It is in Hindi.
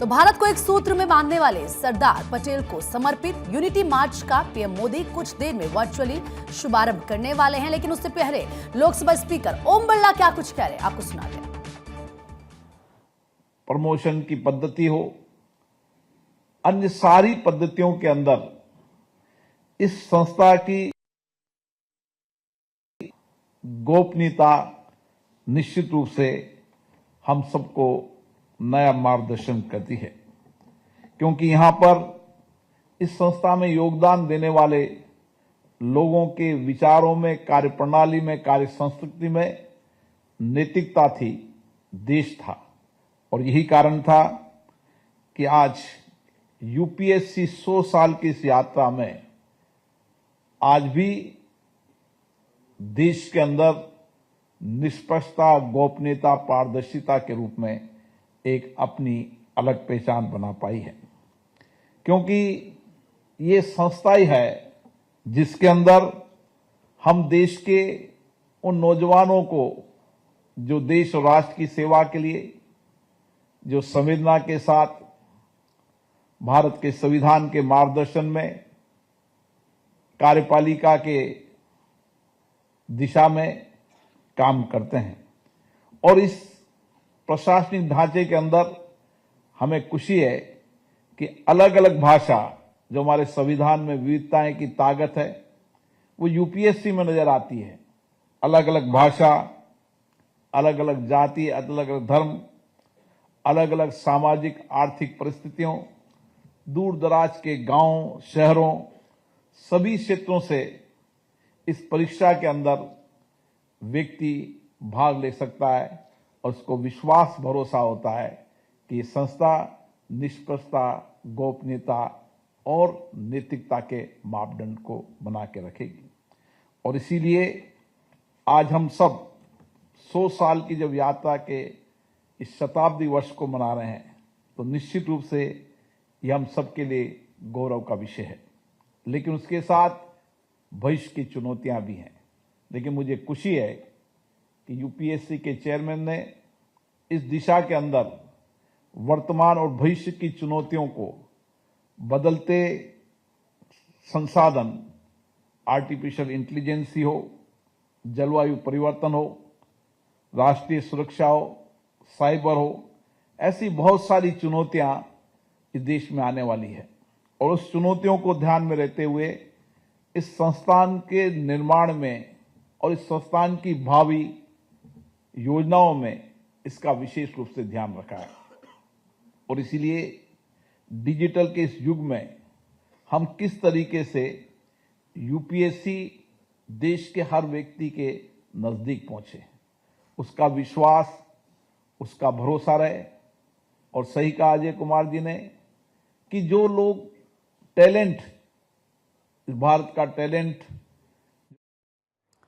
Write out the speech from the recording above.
तो भारत को एक सूत्र में बांधने वाले सरदार पटेल को समर्पित यूनिटी मार्च का पीएम मोदी कुछ देर में वर्चुअली शुभारंभ करने वाले हैं। लेकिन उससे पहले लोकसभा स्पीकर ओम बिरला क्या कुछ कह रहे हैं, आपको सुनाते हैं। प्रमोशन की पद्धति हो, अन्य सारी पद्धतियों के अंदर इस संस्था की गोपनीयता निश्चित रूप से हम सबको नया मार्गदर्शन करती है, क्योंकि यहां पर इस संस्था में योगदान देने वाले लोगों के विचारों में, कार्यप्रणाली में, कार्य संस्कृति में नैतिकता थी, देश था। और यही कारण था कि आज यूपीएससी 100 साल की इस यात्रा में आज भी देश के अंदर निष्पक्षता, गोपनीयता, पारदर्शिता के रूप में एक अपनी अलग पहचान बना पाई है, क्योंकि ये संस्था ही है जिसके अंदर हम देश के उन नौजवानों को जो देश और राष्ट्र की सेवा के लिए जो संवेदना के साथ भारत के संविधान के मार्गदर्शन में, कार्यपालिका के दिशा में काम करते हैं। और इस प्रशासनिक ढांचे के अंदर हमें खुशी है कि अलग अलग भाषा जो हमारे संविधान में विविधताएं की ताकत है वो यूपीएससी में नजर आती है। अलग अलग भाषा, अलग अलग जाति, अलग अलग धर्म, अलग अलग सामाजिक आर्थिक परिस्थितियों, दूर दराज के गांव, शहरों, सभी क्षेत्रों से इस परीक्षा के अंदर व्यक्ति भाग ले सकता है और उसको विश्वास भरोसा होता है कि ये संस्था निष्पक्षता, गोपनीयता और नैतिकता के मापदंड को बना के रखेगी। और इसीलिए आज हम सब 100 साल की जब यात्रा के इस शताब्दी वर्ष को मना रहे हैं तो निश्चित रूप से ये हम सबके लिए गौरव का विषय है। लेकिन उसके साथ भविष्य की चुनौतियां भी हैं। लेकिन मुझे खुशी है कि यूपीएससी के चेयरमैन ने इस दिशा के अंदर वर्तमान और भविष्य की चुनौतियों को बदलते संसाधन, आर्टिफिशियल इंटेलिजेंस हो, जलवायु परिवर्तन हो, राष्ट्रीय सुरक्षा हो, साइबर हो, ऐसी बहुत सारी चुनौतियां इस देश में आने वाली है। और उस चुनौतियों को ध्यान में रहते हुए इस संस्थान के निर्माण में और इस संस्थान की भावी योजनाओं में इसका विशेष रूप से ध्यान रखा है। और इसीलिए डिजिटल के इस युग में हम किस तरीके से यूपीएससी देश के हर व्यक्ति के नजदीक पहुंचे, उसका विश्वास, उसका भरोसा रहे। और सही कहा अजय कुमार जी ने कि जो लोग टैलेंट, भारत का टैलेंट